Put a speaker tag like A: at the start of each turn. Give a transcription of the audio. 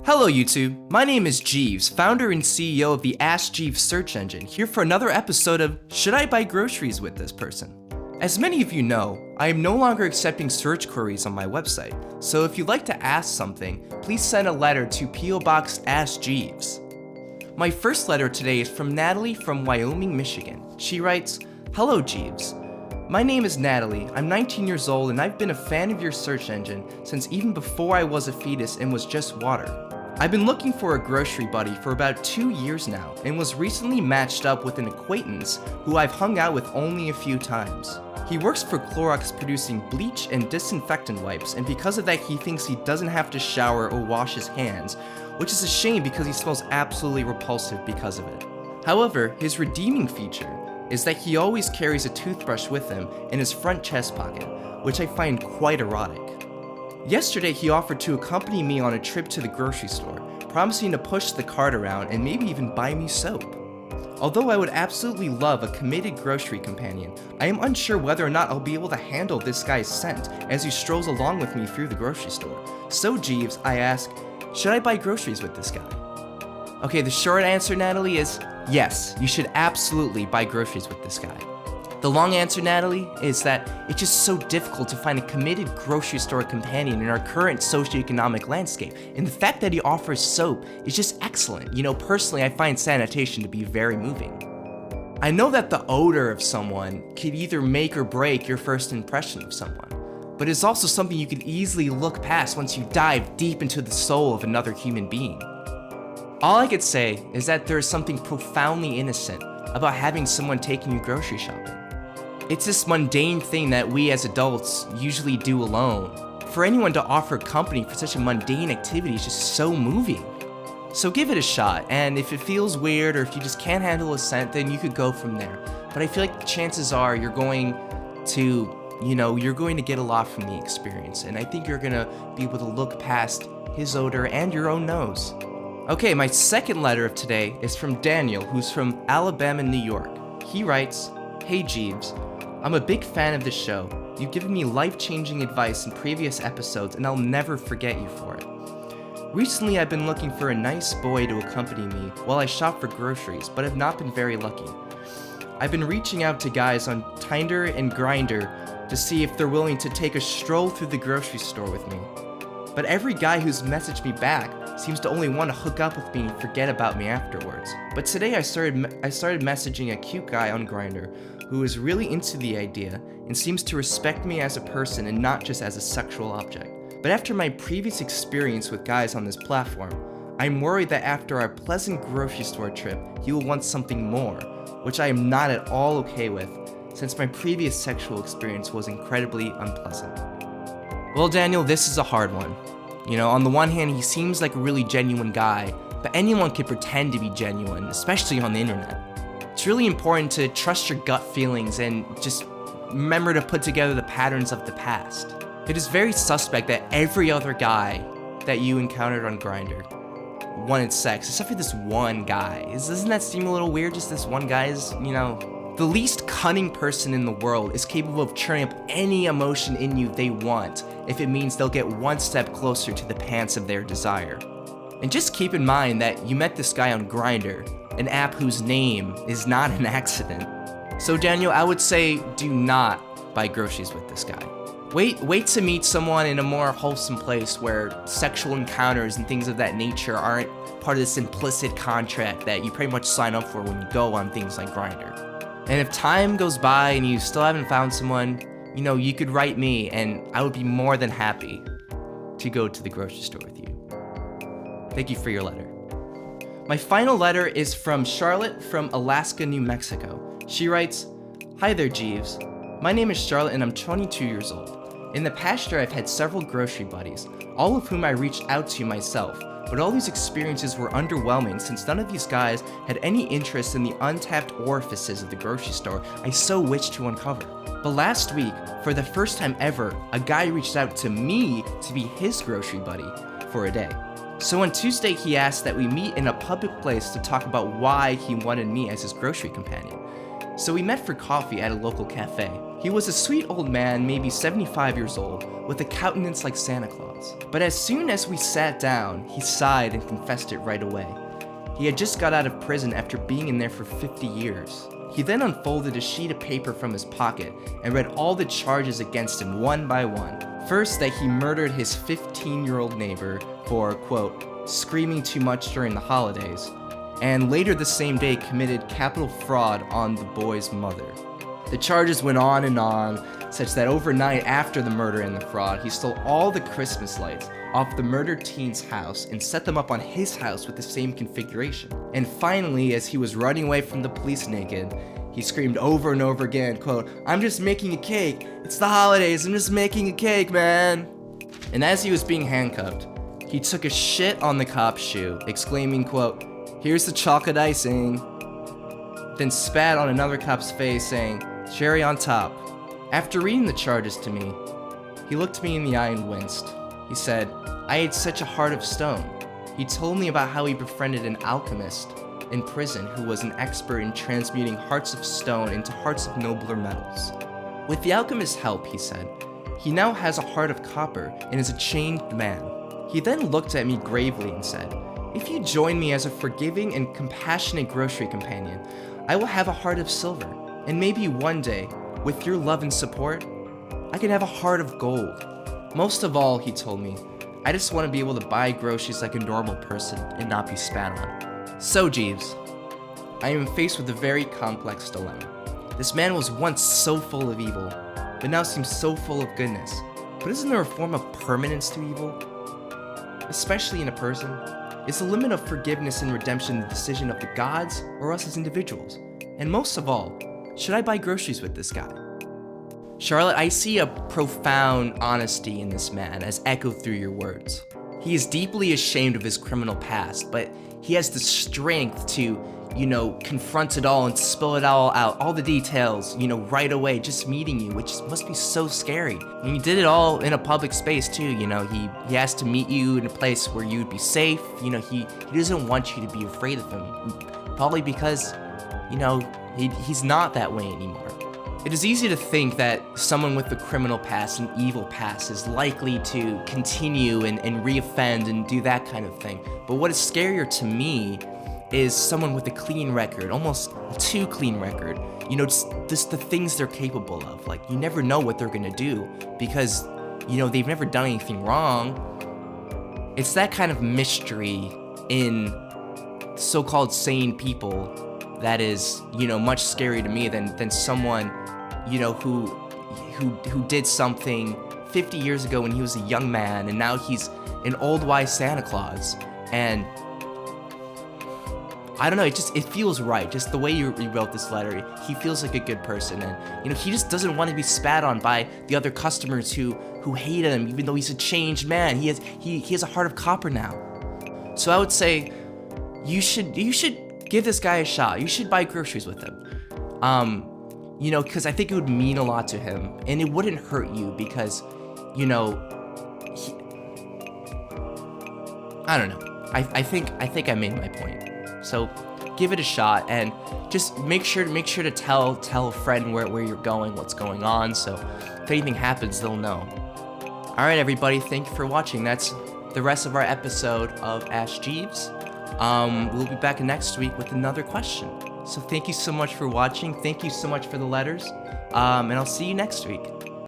A: Hello YouTube, my name is Jeeves, founder and CEO of the Ask Jeeves search engine, here for another episode of Should I Buy Groceries with This Person? As many of you know, I am no longer accepting search queries on my website, so if you'd like to ask something, please send a letter to P.O. Box Ask Jeeves. My first letter today is from Natalie from Wyoming, Michigan. She writes, Hello Jeeves. My name is Natalie, I'm 19 years old and I've been a fan of your search engine since even before I was a fetus and was just water. I've been looking for a grocery buddy for about 2 years now and was recently matched up with an acquaintance who I've hung out with only a few times. He works for Clorox producing bleach and disinfectant wipes, and because of that he thinks he doesn't have to shower or wash his hands, which is a shame because he smells absolutely repulsive because of it. However, his redeeming feature is that he always carries a toothbrush with him in his front chest pocket, which I find quite erotic. Yesterday he offered to accompany me on a trip to the grocery store, promising to push the cart around and maybe even buy me soap. Although I would absolutely love a committed grocery companion, I am unsure whether or not I'll be able to handle this guy's scent as he strolls along with me through the grocery store. So Jeeves, I ask, should I buy groceries with this guy? Okay, the short answer, Natalie, is yes, you should absolutely buy groceries with this guy. The long answer, Natalie, is that it's just so difficult to find a committed grocery store companion in our current socioeconomic landscape, and the fact that he offers soap is just excellent. You know, personally, I find sanitation to be very moving. I know that the odor of someone could either make or break your first impression of someone, but it's also something you can easily look past once you dive deep into the soul of another human being. All I could say is that there is something profoundly innocent about having someone taking you grocery shopping. It's this mundane thing that we as adults usually do alone. For anyone to offer company for such a mundane activity is just so moving. So give it a shot, and if it feels weird or if you just can't handle a scent, then you could go from there. But I feel like the chances are you're going to get a lot from the experience, and I think you're gonna be able to look past his odor and your own nose. Okay, my second letter of today is from Daniel, who's from Alabama, New York. He writes, Hey Jeeves, I'm a big fan of the show. You've given me life-changing advice in previous episodes and I'll never forget you for it. Recently I've been looking for a nice boy to accompany me while I shop for groceries, but have not been very lucky. I've been reaching out to guys on Tinder and Grindr to see if they're willing to take a stroll through the grocery store with me. But every guy who's messaged me back seems to only want to hook up with me and forget about me afterwards. But today I started messaging a cute guy on Grindr who is really into the idea and seems to respect me as a person and not just as a sexual object. But after my previous experience with guys on this platform, I'm worried that after our pleasant grocery store trip, he will want something more, which I am not at all okay with, since my previous sexual experience was incredibly unpleasant. Well, Daniel, this is a hard one. You know, on the one hand, he seems like a really genuine guy, but anyone can pretend to be genuine, especially on the internet. It's really important to trust your gut feelings and just remember to put together the patterns of the past. It is very suspect that every other guy that you encountered on Grindr wanted sex, except for this one guy. Doesn't that seem a little weird? Just this one guy is, the least cunning person in the world is capable of churning up any emotion in you they want if it means they'll get one step closer to the pants of their desire. And just keep in mind that you met this guy on Grindr, an app whose name is not an accident. So Daniel, I would say do not buy groceries with this guy. Wait to meet someone in a more wholesome place where sexual encounters and things of that nature aren't part of this implicit contract that you pretty much sign up for when you go on things like Grindr. And if time goes by and you still haven't found someone, you could write me and I would be more than happy to go to the grocery store with you. Thank you for your letter. My final letter is from Charlotte from Alaska, New Mexico. She writes, Hi there, Jeeves. My name is Charlotte and I'm 22 years old. In the past year, I've had several grocery buddies, all of whom I reached out to myself, but all these experiences were underwhelming since none of these guys had any interest in the untapped orifices of the grocery store I so wished to uncover. But last week, for the first time ever, a guy reached out to me to be his grocery buddy for a day. So on Tuesday, he asked that we meet in a public place to talk about why he wanted me as his grocery companion. So we met for coffee at a local cafe. He was a sweet old man, maybe 75 years old, with a countenance like Santa Claus. But as soon as we sat down, he sighed and confessed it right away. He had just got out of prison after being in there for 50 years. He then unfolded a sheet of paper from his pocket and read all the charges against him one by one. First, that he murdered his 15-year-old neighbor for, quote, screaming too much during the holidays, and later the same day committed capital fraud on the boy's mother. The charges went on, such that overnight after the murder and the fraud, he stole all the Christmas lights off the murdered teen's house and set them up on his house with the same configuration. And finally, as he was running away from the police naked, he screamed over and over again, quote, "I'm just making a cake. It's the holidays. I'm just making a cake, man." And as he was being handcuffed, he took a shit on the cop's shoe, exclaiming, quote, "Here's the chocolate icing." Then spat on another cop's face, saying, "Cherry on top." After reading the charges to me, he looked me in the eye and winced. He said, "I had such a heart of stone." He told me about how he befriended an alchemist in prison who was an expert in transmuting hearts of stone into hearts of nobler metals. With the alchemist's help, he said, he now has a heart of copper and is a changed man. He then looked at me gravely and said, "If you join me as a forgiving and compassionate grocery companion, I will have a heart of silver, and maybe one day, with your love and support, I can have a heart of gold." Most of all, he told me, I just want to be able to buy groceries like a normal person and not be spat on. So, Jeeves, I am faced with a very complex dilemma. This man was once so full of evil, but now seems so full of goodness. But isn't there a form of permanence to evil? Especially in a person? Is the limit of forgiveness and redemption the decision of the gods or us as individuals? And most of all, should I buy groceries with this guy? Charlotte, I see a profound honesty in this man as echoed through your words. He is deeply ashamed of his criminal past, but he has the strength to, confront it all and spill it all out, all the details, right away, just meeting you, which must be so scary. And he did it all in a public space too, he has to meet you in a place where you'd be safe, he doesn't want you to be afraid of him, probably because, he's not that way anymore. It is easy to think that someone with a criminal past and evil past is likely to continue and reoffend and do that kind of thing. But what is scarier to me is someone with a clean record, almost too clean record. Just the things they're capable of. Like, you never know what they're gonna do because, they've never done anything wrong. It's that kind of mystery in so-called sane people that is, much scarier to me than someone, who did something 50 years ago when he was a young man, and now he's an old wise Santa Claus. And I don't know, it feels right. Just the way you wrote this letter, he feels like a good person, and he just doesn't want to be spat on by the other customers who hate him, even though he's a changed man. He has a heart of copper now. So I would say you should give this guy a shot. You should buy groceries with him. Because I think it would mean a lot to him, and it wouldn't hurt you because, I don't know. I think I made my point. So give it a shot, and just make sure to tell a friend where you're going, what's going on, so if anything happens, they'll know. All right, everybody, thank you for watching. That's the rest of our episode of Ask Jeeves. We'll be back next week with another question. So thank you so much for watching. Thank you so much for the letters. And I'll see you next week.